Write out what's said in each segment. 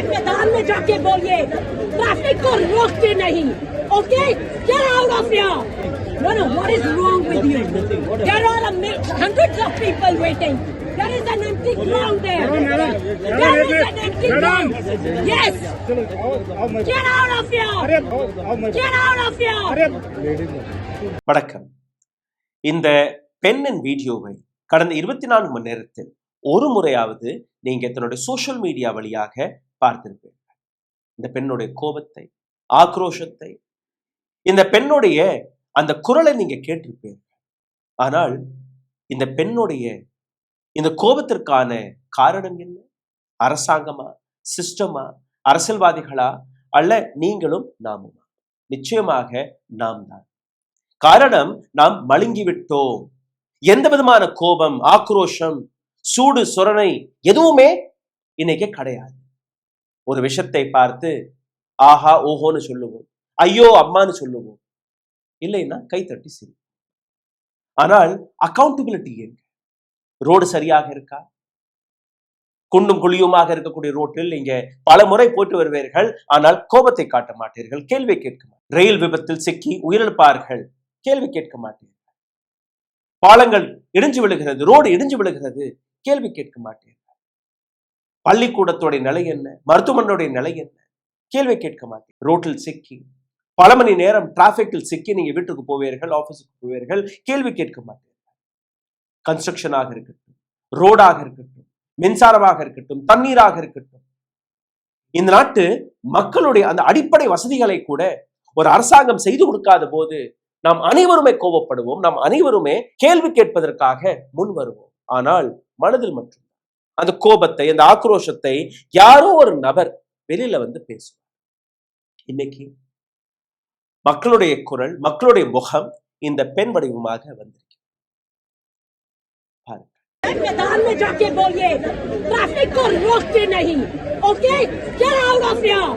मैदान में जाके बोलिए ट्रैफिक को रोकते नहीं. Okay, get out of here. No, what is wrong with you? There are hundreds of people waiting. There is an empty ground there. There is an empty ground. Yes. Get out of here. Get out of here. வணக்கம். இந்த பெண்ணின் வீடியோவை கடந்த 24 மணி நேரத்தில் ஒரு முறையாவது நீங்க தன்னுடைய சோஷியல் மீடியா வழியாக பார்த்திருப்பீர்கள். இந்த பெண்ணுடைய கோபத்தை, ஆக்ரோஷத்தை, இந்த பெண்ணுடைய அந்த குரலை நீங்க கேட்டிருப்பீர்கள். ஆனால் இந்த பெண்ணுடைய இந்த கோபத்திற்கான காரணம் என்ன? அரசாங்கமா, சிஸ்டமா, அரசியல்வாதிகளா, அல்ல நீங்களும் நாமுமா? நிச்சயமாக நாம் தான். காரணம், நாம் மழுங்கிவிட்டோம். எந்த விதமான கோபம், ஆக்ரோஷம், சூடு சொரணை எதுவுமே இன்னைக்கு கிடையாது. ஒரு விஷயத்தை பார்த்து ஆஹா ஓஹோன்னு சொல்லுவோம், ஐயோ அம்மான்னு சொல்லுவோம், இல்லைன்னா கைத்தட்டி சரி. ஆனால் அக்கௌண்டபிலிட்டி எங்க? ரோடு சரியாக இருக்கா? குண்டும் குழியுமாக இருக்கக்கூடிய ரோட்டில் நீங்க பல முறை போட்டு வருவீர்கள், ஆனால் கோபத்தை காட்ட மாட்டீர்கள், கேள்வி கேட்க மாட்டீர்கள். ரயில் விபத்தில் சிக்கி உயிரிழப்பார்கள், கேள்வி கேட்க மாட்டீர்கள். பாலங்கள் இடிஞ்சு விழுகிறது, ரோடு இடிஞ்சு விழுகிறது, கேள்வி கேட்க மாட்டீர்கள். பள்ளிக்கூடத்துடைய நிலை என்ன, மருத்துவமனையுடைய நிலை என்ன, கேள்வி கேட்க மாட்டீர்கள். ரோட்டில் சிக்கி பல மணி நேரம் டிராபிக்கில் சிக்கி நீங்க வீட்டுக்கு போவீர்கள், ஆபீஸுக்கு போவீர்கள், கேள்வி கேட்க மாட்டீர்கள். கன்ஸ்ட்ரக்ஷனாக இருக்கட்டும், ரோடாக இருக்கட்டும், மின்சாரமாக இருக்கட்டும், தண்ணீராக இருக்கட்டும், இந்த நாட்டு மக்களுடைய அந்த அடிப்படை வசதிகளை கூட ஒரு அரசாங்கம் செய்து கொடுக்காத போது நாம் அனைவருமே கோபப்படுவோம், நாம் அனைவருமே கேள்வி கேட்பதற்காக முன் வருவோம். ஆனால் மனதில் மட்டும் அந்த கோபத்தை, அந்த ஆக்ரோஷத்தை யாரோ ஒரு நபர் வெளியில வந்து பேசுவார். இன்னைக்கு மக்களுடைய குரல், மக்களுடைய முகம் இந்த பெண் வடிவமாக வந்திருக்கு. मैदान में जाके बोलिए ट्रैफिक को रोकते नहीं. Okay, get out of here.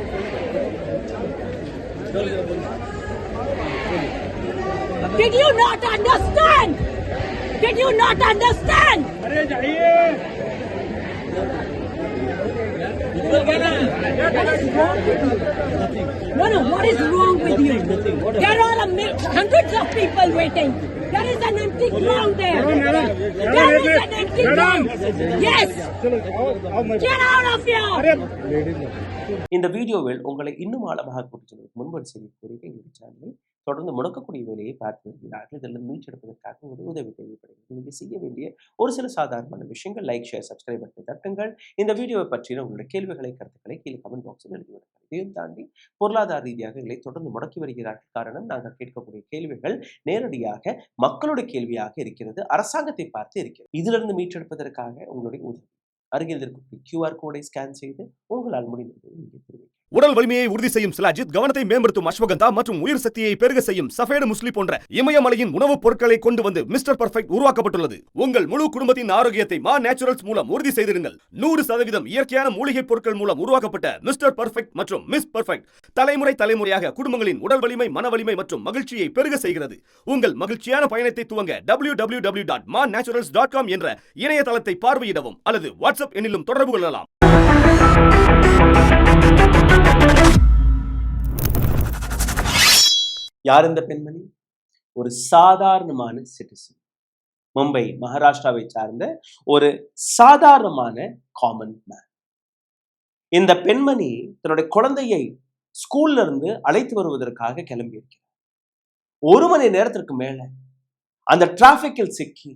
Did you not understand? Did you not understand? अरे जाइए. No, what is wrong with you? There are hundreds of people waiting. There is an empty ground there. There is an empty ground. Yes. Get out of here. இந்த வீடியோவில் உங்களை இன்னும் ஆழமாக கூட்டிச் முன்வரு செய்தி கூறிய எங்களுடைய சேனலை தொடர்ந்து முடக்கக்கூடிய வேலையை பார்த்து வருகிறார்கள். இதெல்லாம் மீட்டெடுப்பதற்காக ஒரு உதவி தேவைப்படுகிறது. நீங்க செய்ய வேண்டிய ஒரு சில சாதாரணமான விஷயங்கள்: லைக், ஷேர், சப்ஸ்கிரைப் பட்டனை தட்டுங்கள். இந்த வீடியோவை பற்றின உங்களுடைய கேள்விகளை, கருத்துக்களை கீழே கமெண்ட் பாக்ஸில் எழுதிவிடுங்கள். இதையும் தாண்டி பொருளாதார ரீதியாக எங்களை தொடர்ந்து முடக்கி வருகிறார்கள். காரணம், நாங்கள் கேட்கக்கூடிய கேள்விகள் நேரடியாக மக்களுடைய கேள்வியாக இருக்கிறது, அரசாங்கத்தை பார்த்து இருக்கிறது. இதிலிருந்து மீட்டெடுப்பதற்காக உங்களுடைய உதவி அருகில் இருக்கக்கூடிய QR கோடை ஸ்கேன் செய்து உங்களால் முடிந்ததை நீங்கள் தெரிவிக்க. உடல் வலிமையை உறுதி செய்யும் சிலாஜித், கவனத்தை மேம்படுத்தும் அஸ்வகந்தா மற்றும் உயிர் சக்தியை பெருக செய்யும் சஃபேடு முஸ்லி போன்ற இமயமலையின் உணவுப் பொருட்களை கொண்டு வந்து மிஸ்டர் பர்ஃபெக்ட் உருவாக்கப்பட்டுள்ளது. உங்கள் முழு குடும்பத்தின் ஆரோக்கியத்தை மா நேச்சுரல்ஸ் மூலம் உறுதி செய்திருங்கள். 100% இயற்கையான மூலிகை பொருட்கள் மூலம் உருவாக்கப்பட்ட மிஸ்டர் பர்ஃபெக்ட் மற்றும் மிஸ் பர்ஃபெக்ட் தலைமுறையாக குடும்பங்களின் உடல் வலிமை, மன வலிமை மற்றும் மகிழ்ச்சியை பெருக செய்கிறது. உங்கள் மகிழ்ச்சியான பயணத்தை துவங்க www.mannaturals.com என்ற இணையதளத்தை பார்வையிடவும் அல்லது வாட்ஸ்அப் எண்ணிலும் தொடர்பு கொள்ளலாம். யார் இந்த பெண்மணி? ஒரு சாதாரணமான சிட்டிசன், மும்பை, மகாராஷ்டிராவை சார்ந்த ஒரு சாதாரணமான காமன் மேன். இந்த பெண்மணி தன்னுடைய குழந்தையை ஸ்கூல்ல இருந்து அழைத்து வருவதற்காக கிளம்பி இருக்கிறார். 1 மணி நேரத்திற்கு மேல அந்த டிராபிக்கில் சிக்கி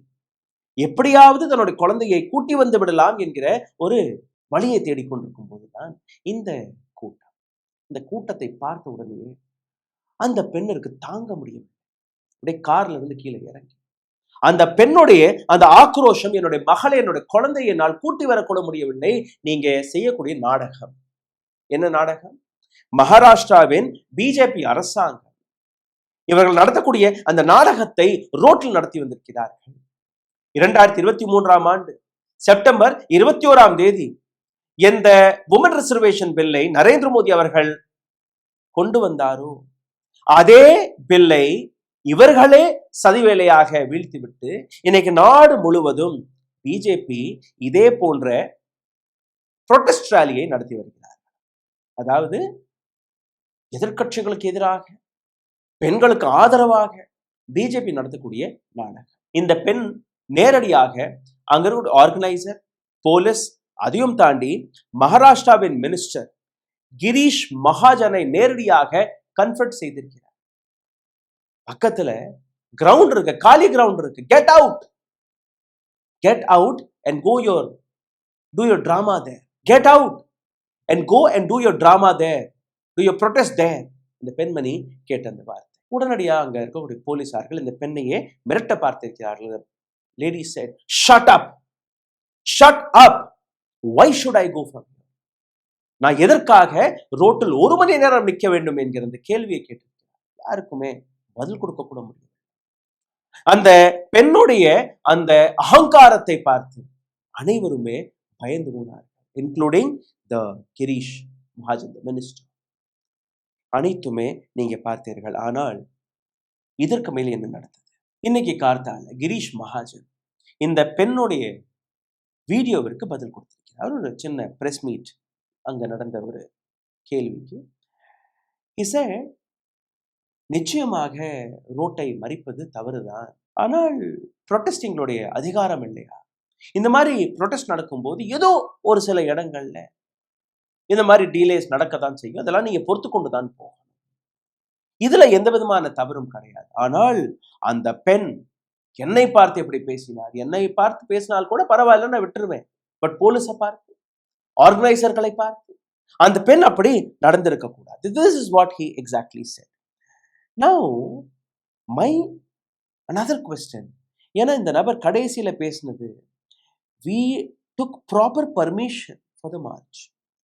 எப்படியாவது தன்னுடைய குழந்தையை கூட்டி வந்து விடலாம் என்கிற ஒரு வழியை தேடிக்கொண்டிருக்கும் போதுதான் இந்த கூட்டத்தை பார்த்த உடனே அந்த பெண்ணிற்கு தாங்க முடியவில்லை. கார்ல இருந்து கீழே இறங்கி அந்த பெண்ணுடைய அந்த ஆக்ரோஷம், என்னுடைய மகளை, என்னுடைய குழந்தையை என்னால் கூட்டி வரக்கூட முடியவில்லை. நீங்க செய்யக்கூடிய நாடகம் என்ன நாடகம்? மகாராஷ்டிராவின் பிஜேபி அரசாங்கம் இவர்கள் நடத்தக்கூடிய அந்த நாடகத்தை ரோட்டில் நடத்தி வந்திருக்கிறார்கள். 2023ஆம் ஆண்டு செப்டம்பர் 21ஆம் தேதி எந்த உமன் ரிசர்வேஷன் பில்லை நரேந்திர மோடி அவர்கள் கொண்டு வந்தாரோ அதே பில்லை இவர்களே சதிவேலையாக வீழ்த்திவிட்டு இன்னைக்கு நாடு முழுவதும் பிஜேபி இதே போன்ற புரோட்டஸ்ட் ராலியை நடத்தி வருகிறார். அதாவது எதிர்க்கட்சிகளுக்கு எதிராக, பெண்களுக்கு ஆதரவாக பிஜேபி நடத்தக்கூடிய நாடகம். இந்த பெண் நேரடியாக அங்க இருக்க ஆர்கனைசர், போலீஸ், அதையும் தாண்டி மகாராஷ்டிராவின் மினிஸ்டர் கிரீஷ் மகாஜனை நேரடியாக கன்ஃபர்ட் செய்திருக்கிறார். பக்கத்துல கிரவுண்ட் இருக்கு, காலி கிரவுண்ட் இருக்கு. Get out and go do your drama there. Get out and go and do your drama there. Do your protest there. இந்த பெண்மணி கேட்ட அந்த வார்த்தை உடனடியாக அங்க இருக்கக்கூடிய போலீசார்கள் இந்த பெண்ணையே மிரட்ட பார்த்திருக்கிறார்கள். Lady said, shut up. Why should I go from here? நான் எதற்காக ரோட்டில் 1 மணி நேரம் நிற்க வேண்டும் என்கிற அந்த கேள்வியை கேட்டிருக்கிறார். யாருக்குமே பதில் கொடுக்க கூட முடியும். அந்த பெண்ணுடைய அந்த அகங்காரத்தை பார்த்து அனைவருமே பயந்து போனார்கள், including the Girish Mahajan, the minister. அனைத்துமே நீங்க பார்த்தீர்கள். ஆனால் இதற்கு மேல் என்ன நடந்தது? இன்னைக்கு கார்த்தால கிரீஷ் மகாஜன் இந்த பெண்ணுடைய வீடியோவிற்கு பதில் கொடுத்திருக்கிறார். ஒரு சின்ன பிரஸ் மீட் அங்க நடந்த ஒரு கேள்விக்கு நிச்சயமாக ரோட்டை மறிப்பது தவறுதான், ஆனால் ப்ரொட்டஸ்டிங்களுடைய அதிகாரம் இல்லையா? இந்த மாதிரி ப்ரொட்டஸ்ட் நடக்கும்போது ஏதோ ஒரு சில இடங்கள்ல இந்த மாதிரி டீலேஸ் நடக்கத்தான் செய்யும், அதெல்லாம் நீங்க பொறுத்து கொண்டுதான் போகணும். இதுல எந்த விதமான தவறும் கிடையாது. ஆனால் அந்த பெண் என்னை பார்த்து எப்படி பேசினார், என்னை பார்த்து பேசினால் கூட பரவாயில்ல, நான் விட்டுருவேன். பட் போலீஸை பார்த்து, ஆர்கனைசர்களை பார்த்து அந்த பெண் அப்படி நடந்திருக்க கூடாது. This is what he exactly said. Now my another question, ஏன்னா இந்த நபர் கடைசியில பேசினது we took proper permission for the march.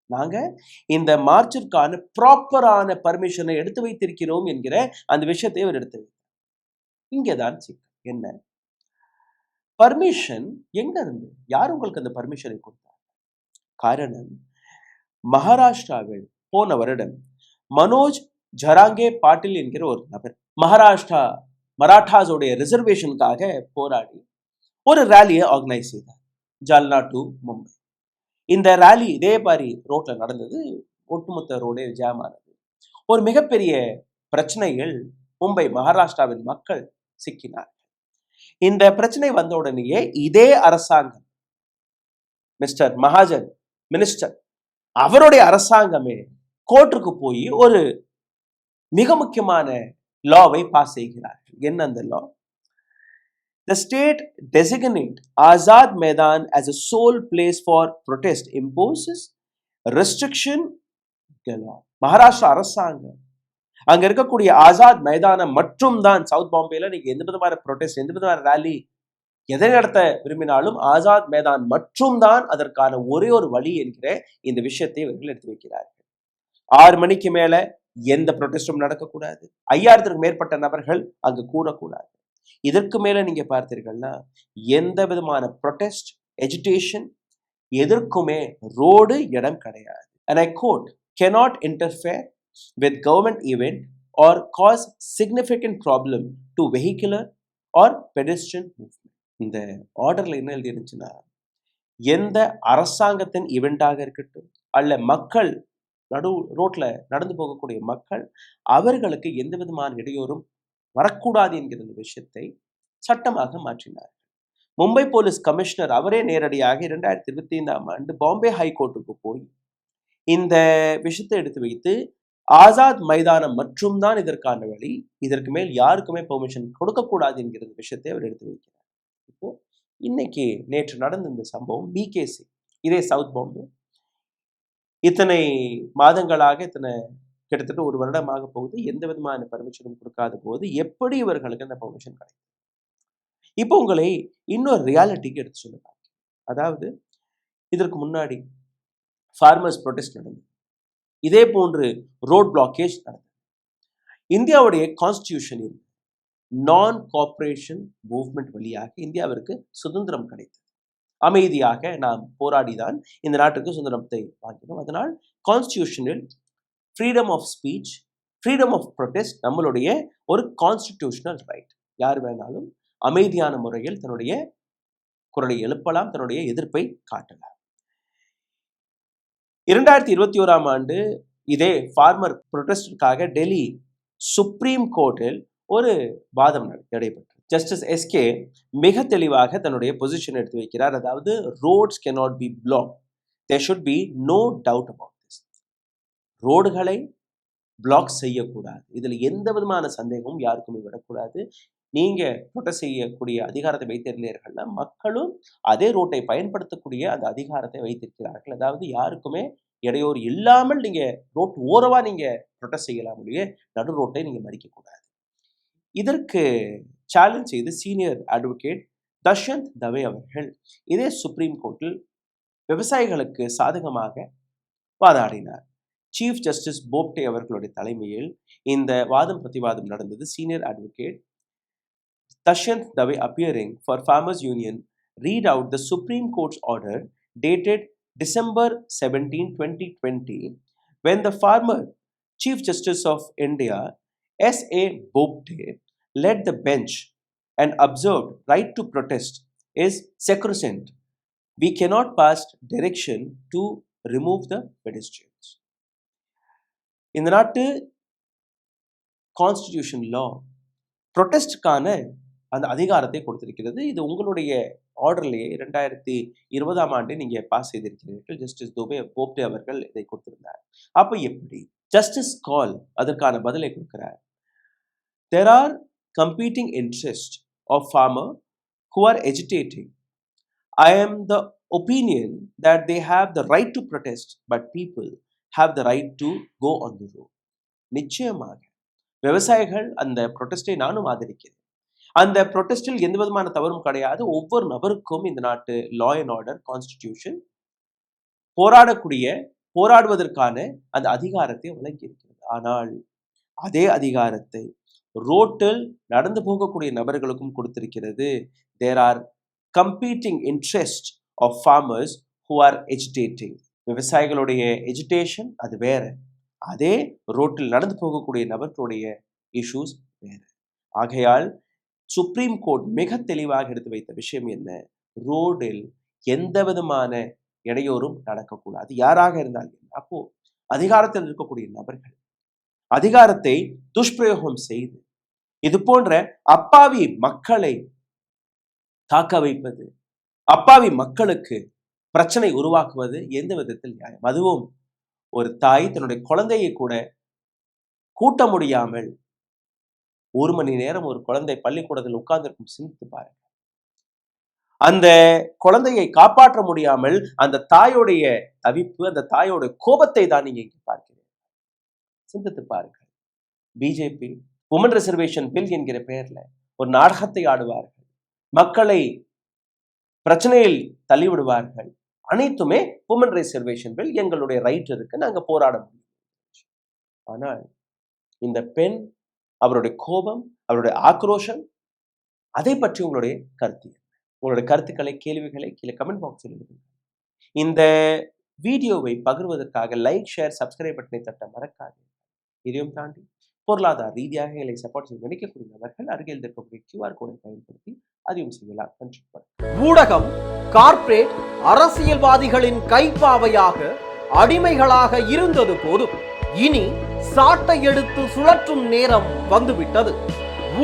நாங்க இந்த மார்ச்சிற்கான ப்ராப்பரான பர்மிஷனை எடுத்து வைத்திருக்கிறோம் என்கிற அந்த விஷயத்தை அவர் எடுத்து வைத்தார். இங்கேதான் சிக்கல். என்ன பர்மிஷன் எங்க இருந்து, யார் உங்களுக்கு அந்த பர்மிஷனை கொடுத்தார்? காரணம், மகாராஷ்டிராவில் போன வருடம் மனோஜ் ஜராங்கே பாட்டில் என்கிற ஒரு நபர் மகாராஷ்டிரா மராட்டாஸோடைய ரிசர்வேஷனுக்காக போராடி ஒரு ரேலியை ஆர்கனைஸ் செய்தார், ஜால்னா டு மும்பை. இந்த ரேலி இதே மாதிரி ரோட்ல நடந்தது. ஒட்டுமொத்த ரோடே ஜாம் ஆனது. ஒரு மிகப்பெரிய பிரச்சனைகள் மும்பை மகாராஷ்டிராவின் மக்கள் சிக்கினார்கள். இந்த பிரச்சனை வந்த உடனேயே இதே அரசாங்கம், மிஸ்டர் மகாஜன் மினிஸ்டர், அவருடைய அரசாங்கமே கோர்ட்டுக்கு போய் ஒரு மிக முக்கியமான லாவை பாஸ் செய்கிறார்கள். என்ன அந்த லா? The state designate Azad Maidan as a sole place for protest imposes restriction law. Maharashtra அரசாங்கம் அங்க இருக்கக்கூடிய ஆசாத் மைதானம் மற்றும் தான், சவுத் பாம்பேல நீங்க எந்த விதமான ப்ரொடெஸ்ட், எந்த விதமான ரேலி எதை நடத்த விரும்பினாலும் ஆசாத் மைதான் மற்றும் தான் அதற்கான ஒரே ஒரு வழி என்கிற இந்த விஷயத்தை இவர்கள் எடுத்து வைக்கிறார்கள். 6 மணிக்கு மேல எந்த ப்ரொடெஸ்டும் நடக்கக்கூடாது. 5000க்கும் மேற்பட்ட நபர்கள் அங்கு கூடக்கூடாது. இதற்கு மேல நீங்க பார்த்தீர்கள்னா எந்த விதமான ப்ரொடெஸ்ட், எஜிடேஷன் எதற்குமே ரோடு இடம் கிடையாது. And I quote, cannot interfere with government event or cause significant problem to vehicular or pedestrian movement. இந்த ஆர்டர்ல என்ன எழுதி இருந்துச்சுன்னா, எந்த அரசாங்கத்தின் ஈவெண்டாக இருக்கட்டும் அல்ல மக்கள் ரோட்ல நடந்து போகக்கூடிய மக்கள், அவர்களுக்கு எந்த விதமான இடையூறும் வரக்கூடாது என்கிற இந்த விஷயத்தை சட்டமாக மாற்றினார். மும்பை போலீஸ் கமிஷனர் அவரே நேரடியாக 2025ஆம் ஆண்டு பாம்பே ஹைகோர்ட்டுக்கு போய் இந்த விஷயத்தை எடுத்து வைத்து ஆசாத் மைதானம் மற்றும் தான் இதற்கான வழி, இதற்கு மேல் யாருக்குமே பெர்மிஷன் கொடுக்கக்கூடாது என்கிற விஷயத்தை அவர் எடுத்து வைக்கிறார். இப்போ இன்னைக்கு நேற்று நடந்த இந்த சம்பவம் பிகேசி, இதே சவுத் பாம்பே, இத்தனை மாதங்களாக கிட்டத்தட்ட 1 வருடமாக போகுது, எந்த விதமான பர்மிஷனும் கொடுக்காத போது எப்படி இவர்களுக்கு அந்த பர்மிஷன் கிடைக்கும்? இப்போ உங்களை இன்னொரு ரியாலிட்டிக்கு எடுத்து சொல்லுங்க. அதாவது இதற்கு முன்னாடி ஃபார்மர்ஸ் ப்ரொடெஸ்ட் நடந்தது, இதே போன்று ரோட் பிளாக்கேஜ் நடந்தது. இந்தியாவுடைய கான்ஸ்டிடியூஷன் நான் கோஆபரேஷன் மூவ்மெண்ட் வழியாக இந்தியாவிற்கு சுதந்திரம் கிடைத்தது. அமைதியாக நாம் போராடிதான் இந்த நாட்டுக்கு சுதந்திரத்தை வாங்கினோம். அதனால் கான்ஸ்டிடியூஷனில் freedom of speech, freedom of protest நம்மளுடைய ஒரு கான்ஸ்டிடியூஷனல் ரைட். யார் வேணாலும் அமைதியான முறையில் தன்னுடைய குரலை எழுப்பலாம், தன்னுடைய எதிர்ப்பை காட்டலாம். 2021ஆம் ஆண்டு இதே ஃபார்மர் ப்ரொடெஸ்டுக்காக டெல்லி சுப்ரீம் கோர்ட்டில் ஒரு வாதம் நடைபெற்றது. ஜஸ்டிஸ் எஸ்கே மிக தெளிவாக தன்னுடைய பொசிஷன் எடுத்து வைக்கிறார். அதாவது roads cannot be blocked. there should be no doubt about this. ரோடுகளை பிளாக் செய்யக்கூடாது. இதில் எந்த விதமான சந்தேகமும் யாருக்குமே வரக்கூடாது. நீங்க ப்ரொடெஸ்ட் செய்யக்கூடிய அதிகாரத்தை வைத்திருந்தீர்கள்னா மக்களும் அதே ரோட்டை பயன்படுத்தக்கூடிய அந்த அதிகாரத்தை வைத்திருக்கிறார்கள். அதாவது யாருக்குமே இடையூறு இல்லாமல் நீங்க ரோட் ஓரவா நீங்க ப்ரொடெஸ்ட் செய்யலாம், நடு ரோட்டை நீங்க மறிக்கக்கூடாது. இதற்கு சேலஞ்ச் செய்து சீனியர் அட்வொகேட் தஷ்யந்த் தவே அவர்கள் இதே சுப்ரீம் கோர்ட்டில் விவசாயிகளுக்கு சாதகமாக வாதாடினார். சீஃப் ஜஸ்டிஸ் போப்டே அவர்களுடைய தலைமையில் இந்த வாதம் பிரதிவாதம் நடந்தது. Senior advocate Dashyanth Dave appearing for Farmers Union read out the Supreme Court's order dated December 17, 2020 when the former Chief Justice of India S.A. Bobde led the bench and observed right to protest is sacrosanct. We cannot pass direction to remove the pedestrians. இந்த நாட்டு constitution லா ப்ரொடெஸ்டுக்கான அந்த அதிகாரத்தை கொடுத்திருக்கிறது. இது உங்களுடைய ஆர்டர்லேயே 2020 நீங்க pass செய்திருக்கிறீர்கள். Justice Bobde அவர்கள் இதை கொடுத்திருந்தார். அப்ப எப்படி ஜஸ்டிஸ் கால் அதற்கான பதிலை கொடுக்கிறார். There are competing interests of farmer who are agitating. I am the opinion that they have the right to protest, but people have the right to go on the road. நிச்சயமாக விவசாயிகள் அந்த ப்ரொடெஸ்டை நானும் ஆதரிக்கிறேன். அந்த ப்ரொடெஸ்டில் எந்த விதமான தவறும் கிடையாது. ஒவ்வொரு நபருக்கும் இந்த நாட்டு லா அண்ட் ஆர்டர் கான்ஸ்டிடியூஷன் போராடுவதற்கான அந்த அதிகாரத்தை வழங்கி இருக்கிறது. ஆனால் அதே அதிகாரத்தை ரோட்டில் நடந்து போகக்கூடிய நபர்களுக்கும் கொடுத்திருக்கிறது. There are competing interest of farmers who are agitating. விவசாயிகளுடைய எஜிடேஷன் அது வேற, அதே ரோட்டில் நடந்து போகக்கூடிய நபர்களுடைய இஷ்யூஸ் வேறு. ஆகையால் சுப்ரீம் கோர்ட் மிக தெளிவாக எடுத்து வைத்த விஷயம் என்ன, ரோடில் எந்த விதமான இடையூறும் நடக்கக்கூடாது, யாராக இருந்தாலும். அப்போ அதிகாரத்தில் இருக்கக்கூடிய நபர்கள் அதிகாரத்தை துஷ்பிரயோகம் செய்து இது போன்ற அப்பாவி மக்களை தாக்க வைப்பது, அப்பாவி மக்களுக்கு பிரச்சனை உருவாக்குவது எந்த விதத்தில் நியாயம்? அதுவும் ஒரு தாய் தன்னுடைய குழந்தையை கூட கூட்ட முடியாமல் 1 மணி நேரம் ஒரு குழந்தை பள்ளிக்கூடத்தில் உட்கார்ந்திருக்கும். சிந்தித்து பாருங்க. அந்த குழந்தையை காப்பாற்ற முடியாமல் அந்த தாயோடைய தவிப்பு, அந்த தாயோட கோபத்தை தான் நீங்க இங்க பார்க்கிறீங்க. சிந்தித்து பாருங்க. பிஜேபி உமன் ரிசர்வேஷன் பில் என்கிற பெயர்ல ஒரு நாடகத்தை ஆடுவார்கள், மக்களை பிரச்சனையில் தள்ளிவிடுவார்கள். அனைத்துமே உமன் ரிசர்வேஷன் பில், எங்களுடைய ரைட் இருக்கு, நாங்க போராட முடியும். ஆனால் இந்த பெண், அவருடைய கோபம், அவருடைய ஆக்ரோஷம், அதை பற்றி உங்களுடைய கருத்து, உங்களுடைய கருத்துக்களை, கேள்விகளை கீழே கமெண்ட் பாக்ஸில் எழுதுங்க. இந்த வீடியோவை பகிர்வதற்காக லைக், ஷேர், சப்ஸ்கிரைப் பட்டனை தட்ட மறக்காது. இதையும் தாண்டி பொருளாதார ரீதியாக எங்களை சப்போர்ட் செய்ய நினைக்கக்கூடிய நபர்கள் அருகில் இருக்கக்கூடிய QR கோடை பயன்படுத்தி அதையும் செய்யலாம். ஊடகம் கார்ப்பரேட் அரசியல்வாதிகளின் கைப்பாவையாக அடிமைகளாக இருந்தது போதும். இனி சாட்டை எடுத்து சுழற்றும் நேரம் வந்துவிட்டது.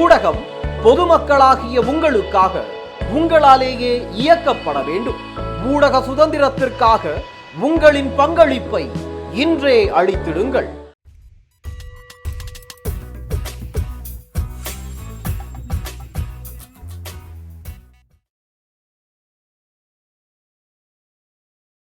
ஊடகம் பொதுமக்களாகிய உங்களுக்காக, உங்களாலேயே இயக்கப்பட வேண்டும். ஊடக சுதந்திரத்திற்காக உங்களின் பங்களிப்பை இன்றே அளித்திடுங்கள்.